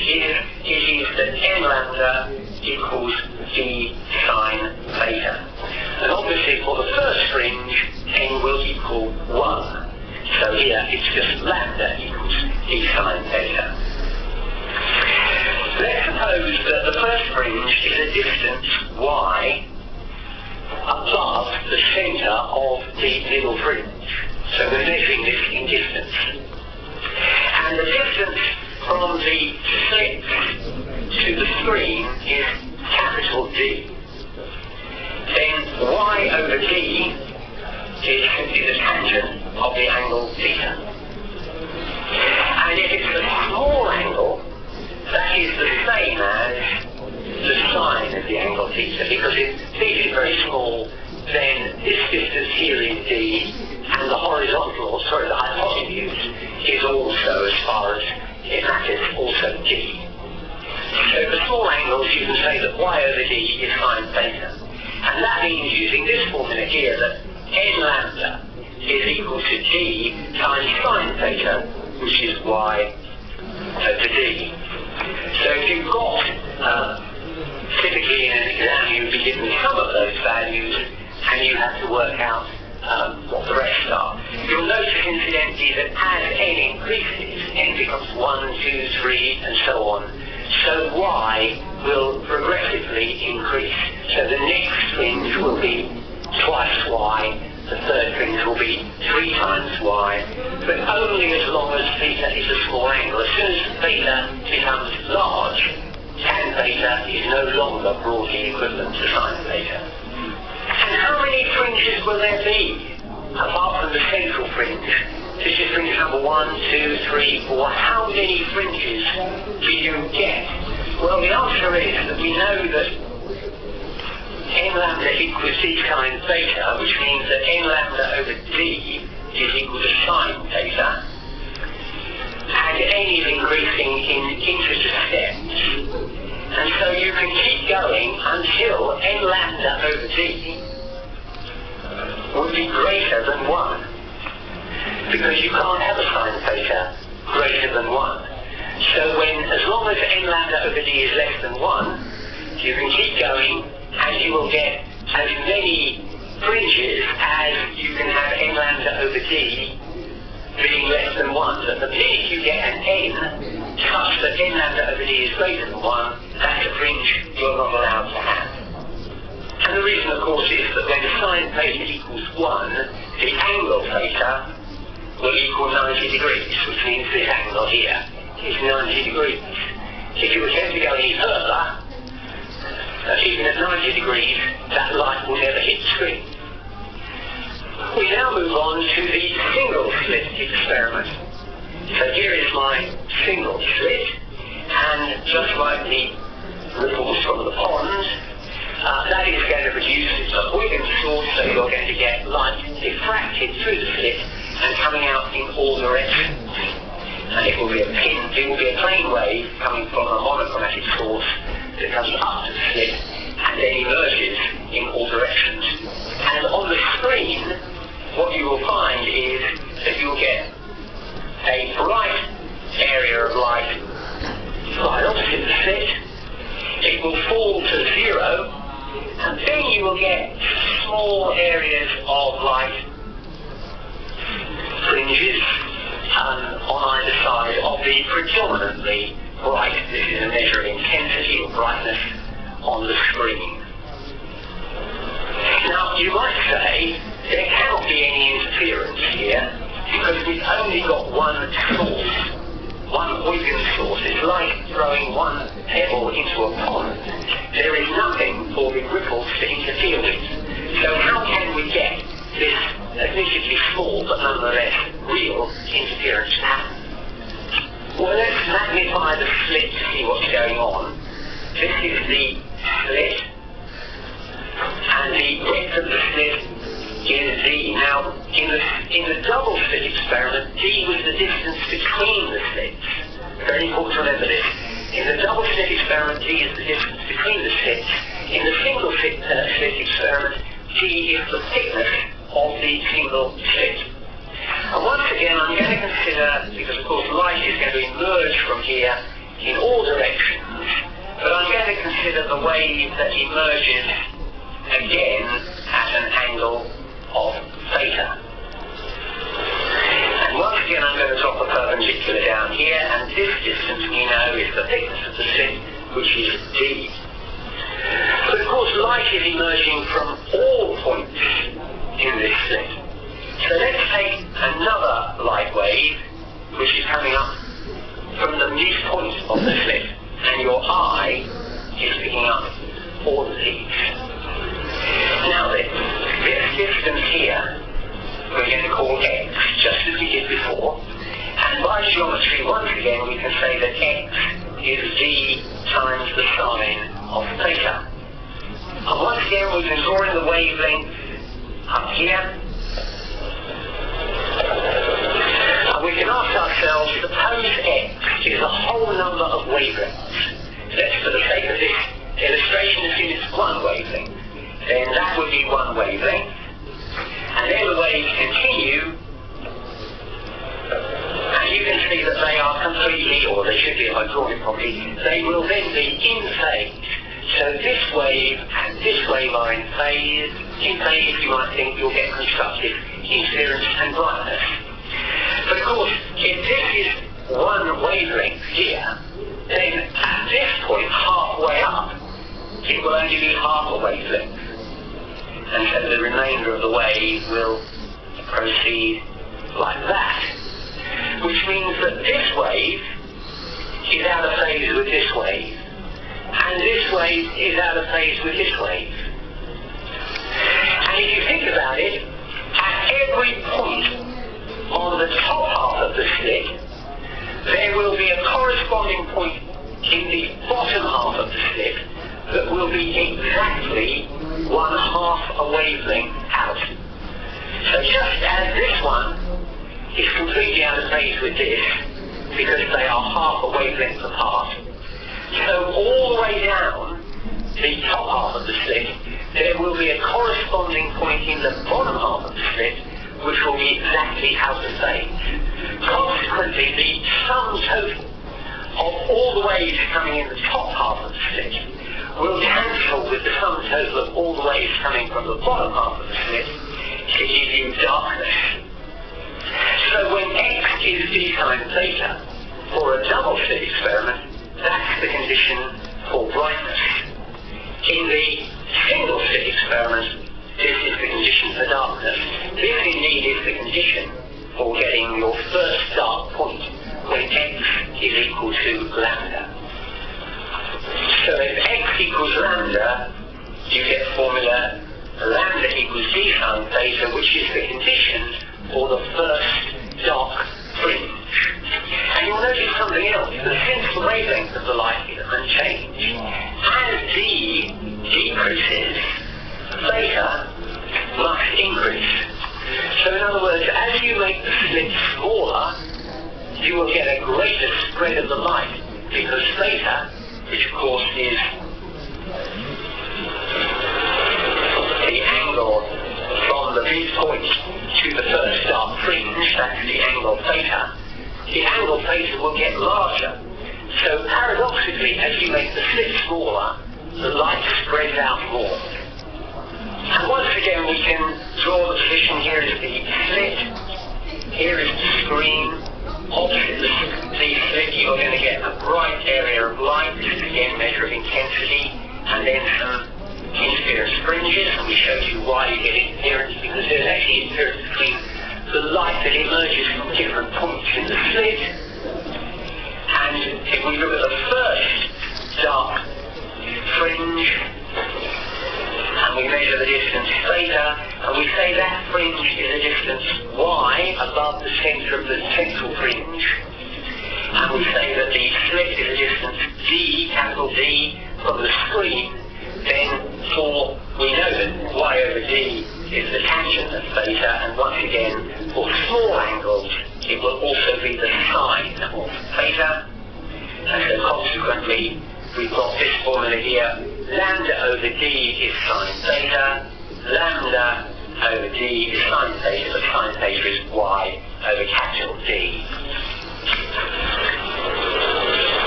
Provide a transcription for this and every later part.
is it is that n lambda equals d sine theta. And obviously for the first fringe, n will equal 1. So here it's just lambda equals d sine theta. Let's suppose that the first fringe is a distance y above the centre of the middle fringe. So we're measuring this in distance. And the distance from the slit to the screen is capital D. Then y over d is simply the tangent of the angle theta. And if it's a small angle, that is the same as the sine of the angle theta, because if theta is very small, then this distance here is d, and the horizontal, the hypotenuse, is also, as far as it matters, also d. So for small angles, you can say that y over d is sine theta. And that means, using this formula here, that n lambda is equal to d times sine theta, which is y over d. So if you've got, typically in an exam, you would be given some of those values, and you have to work out what the rest are. You'll notice, incidentally, that as n increases, n becomes 1, 2, 3, and so on, so y will progressively increase. So the next fringe will be twice y, the third fringe will be 3 times y, but only as long as theta is a small angle. As soon as theta becomes large, tan theta is no longer broadly equivalent to sine theta. And how many fringes will there be, apart from the central fringe? This is fringe number 1, 2, 3, 4. How many fringes do you get? Well, the answer is that we know that n lambda equals d sine theta, which means that n lambda over d is equal to sine theta. And n is increasing in interest of steps. And so you can keep going until n lambda over d would be greater than 1. Because you can't have a sine theta greater than 1. So as long as n lambda over d is less than 1, you can keep going and you will get as many fringes as you can have n lambda over d being less than 1. But the minute you get an n such that n lambda over d is greater than 1, that's a fringe you're not allowed to have. And the reason, of course, is that when sine theta equals 1, the angle theta will equal 90 degrees, which means this angle here is 90 degrees. If you attempt to go any further, even at 90 degrees, that light will never hit the screen. We now move on to the single slit experiment. So here is my single slit, and just like the ripples from the pond, that is going to produce a Huygens source, so you're going to get light diffracted through the slit and coming out in all directions. And it will be a plane wave coming from a monochromatic source that comes up to the slit and then emerges in all directions. And on the screen, what you will find is that you'll get a bright area of light right opposite the slit. It will fall to 0, and then you will get small areas of light fringes on either side of the predominantly bright, this is a measure of intensity or brightness on the screen. Now, you might say there cannot be any interference here because we've only got one source, one Huygens source. It's like throwing one pebble into a pond. There is nothing for the ripples to interfere with. So how can we get this admittedly small but nonetheless real interference to happen? Well, let's magnify the slit to see what's going on. This is the slit, and the width of the slit is d. Now, in the double slit experiment, d was the distance between the slits. Very important to remember this. In the double slit experiment, d is the distance between the slits. In the single slit experiment, d is the thickness of the single slit. And once again, I'm going to consider, because of course light is going to emerge from here in all directions, but I'm going to consider the wave that emerges again at an angle of theta. And once again I'm going to drop a perpendicular down here, and this distance we know is the thickness of the slit, which is d. But of course light is emerging from all points in this slit. So let's take another light wave which is coming up from the midpoint of the slit, and your eye is picking up all of these. Now then, this distance here we're going to call x, just as we did before, and by geometry once again we can say that x is v times the sine of theta. And once again we can draw in the wavelength up here, and we can ask ourselves, suppose x is a whole number of wavelengths. Let's, for the sake of this illustration, assume it's one wavelength. Then that would be one wavelength, and then the waves continue, and you can see that they are completely, or they should be if I draw it properly, they will then be in phase. So this wave and this wave are in phase. In phase you might think you'll get constructive interference and brightness. But of course, if this is one wavelength here, then at this point, halfway up, it will only be half a wavelength. And so the remainder of the wave will proceed like that. Which means that this wave is out of phase with this wave, and this wave is out of phase with this wave. And if you think about it, at every point on the top half of the slit, there will be a corresponding point in the bottom half of the slit that will be exactly 1/2 a wavelength out. So just as this one is completely out of phase with this, because they are half a wavelength apart, so all the way down the top half of the slit, there will be a corresponding point in the bottom half of the slit which will be exactly out of phase. Consequently, the sum total of all the waves coming in the top half of the slit will cancel with the sum total of all the waves coming from the bottom half of the slit to give you darkness. So when x is d sine theta for a double slit experiment, that's the condition for brightness. In the single slit experiment, this is the condition for darkness. This indeed is the condition for getting your first dark point when x is equal to lambda. So if x equals lambda, you get the formula lambda equals d sine theta, which is the condition for the first dark fringe. And you'll notice something else, that since the wavelength of the light is unchanged, as d decreases, theta must increase. So in other words, as you make the slit smaller, you will get a greater spread of the light, because theta, which of course is the angle from the midpoint to the first dark fringe, that's the angle theta, the angle theta will get larger. So paradoxically, as you make the slit smaller, the light spreads out more. And once again we can draw the position. Here is the slit, here is the screen. Opposite the slit you are going to get a bright area of light, just again measure of intensity, and then some interference fringes, and we showed you why you get interference, because there's actually interference between the light that emerges from different points in the slit. And if we look at the first dark fringe, and we measure the distance theta, and we say that fringe is a distance y above the centre of the central fringe, and we say that the slit is a distance d, capital D, from the screen, then we know that y over d is the tangent of theta, and once again, for small angles, it will also be the sine of theta, and so consequently, we've got this formula here. Lambda over d is sine theta, lambda over d is sine theta, but sine theta is y over capital D.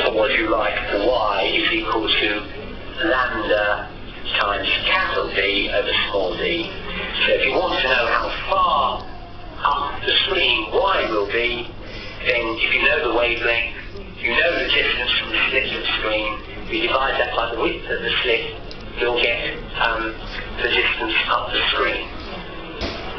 Or if you like, the y is equal to lambda times capital D over small d. So if you want to know how far up the screen y will be, then if you know the wavelength, you know the distance from the slit to the screen, you divide that by the width of the slit, you'll get the distance up the screen.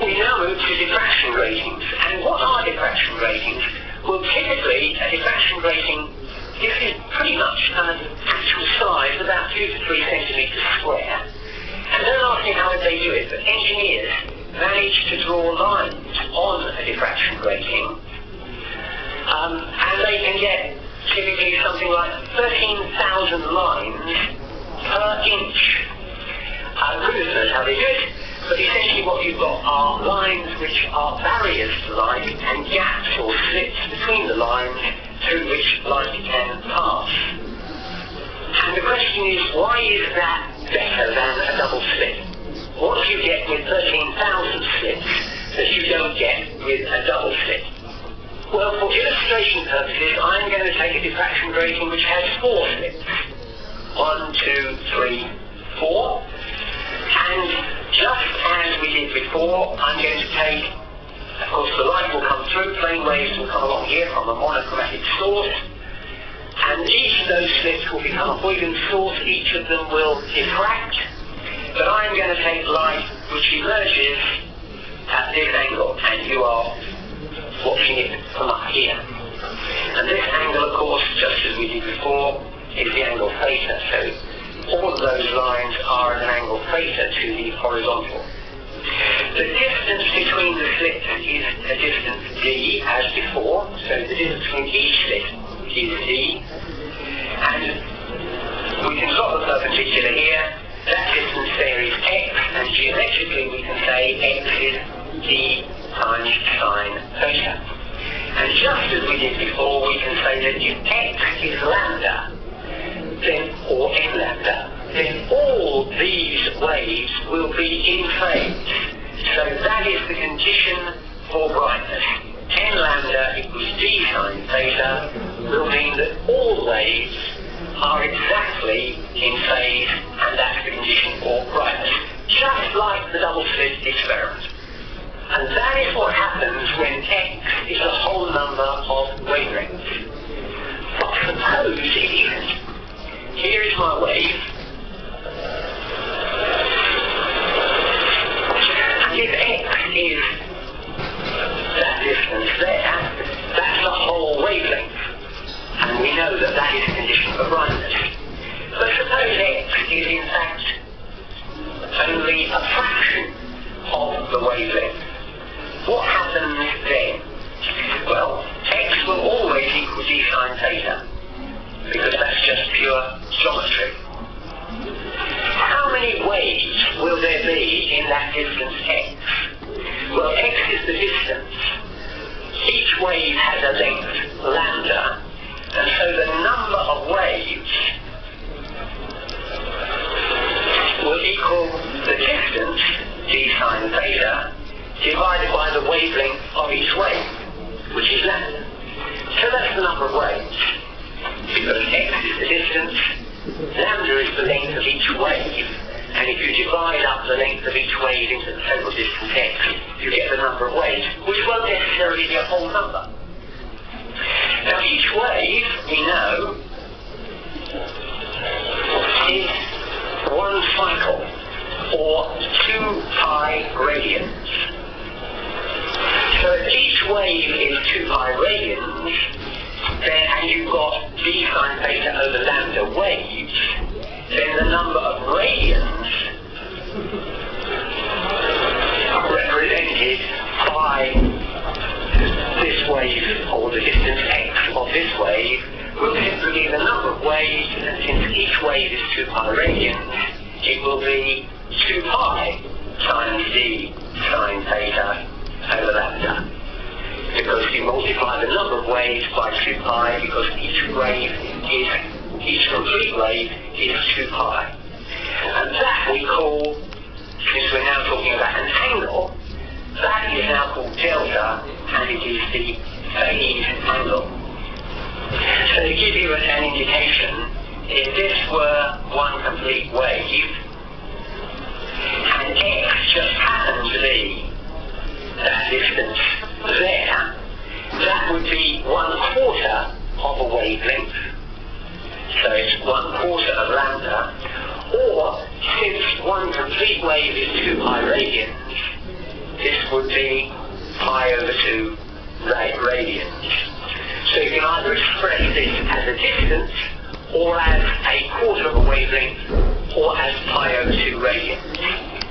We now move to diffraction gratings. And what are diffraction gratings? Well, typically, a diffraction grating, this is pretty much an actual size, about 2 to 3 centimetres square. And don't ask me how they do it, but engineers manage to draw lines on a diffraction grating, and they can get typically something like 13,000 lines per inch. Goodness knows how they do it, but essentially what you've got are lines which are barriers to light and gaps or slits between the lines through which light can pass. And the question is, why is that better than a double slit? What do you get with 13,000 slits that you don't get with a double slit? Well, for illustration purposes, I'm going to take a diffraction grating which has 4 slits. 1, 2, 3, 4. And just as we did before, I'm going to take, of course the light will come through, plane waves will come along here from a monochromatic source, and each of those slits will become a Huygens source, each of them will diffract, but I'm going to take light which emerges at this angle, and you are watching it from up here. And this angle, of course, just as we did before, is the angle theta, so all of those lines are at an angle theta to the horizontal. The distance between the slits is a distance d as before, so the distance between each slit is d, and we can plot the perpendicular here. That distance there is x, and geometrically we can say x is d times sine theta. And just as we did before, we can say that if x is lambda, then, or n lambda, then all these waves will be in phase. So that is the condition for brightness. N lambda equals d sine theta will mean that all waves are exactly in phase, and that's the condition for brightness. Just like the double slit experiment. And that is what happens when x is a whole number of wavelengths. But suppose it isn't. Here is my wave. If x is that distance there, that's the whole wavelength. And we know that that is a condition for brightness. But suppose x is in fact only a fraction of the wavelength. What happens then? Well, x will always equal d sine theta, because that's just pure geometry. How many waves will there be in that distance x? Well, x is the distance. Each wave has a length, lambda, and so the number of waves will equal the distance, d sine theta, divided by the wavelength of each wave, which is lambda. So that's the number of waves. Because x is the distance, lambda is the length of each wave, and if you divide up the length of each wave into the total distance x, you get the number of waves, which won't necessarily be a whole number. Now each wave, we know, is one cycle, or 2 pi radians. So if each wave is 2 pi radians, then, and you've got d sine theta over lambda waves, then the number of radians represented by this wave, or the distance x of this wave, will simply be the number of waves, and since each wave is 2 pi radians, it will be 2 pi times d sine theta over lambda. Because you multiply the number of waves by 2 pi, because each complete wave is 2 pi. And that we call, since we're now talking about an angle, that is now called delta, and it is the phase angle. So to give you an indication, if this were one complete wave, and x just happened to be that distance there, that would be 1/4 of a wavelength. So it's 1/4 of lambda, or since one complete wave is 2 pi radians, this would be pi over 2 radians. So you can either express this as a distance, or as 1/4 of a wavelength, or as pi over 2 radians.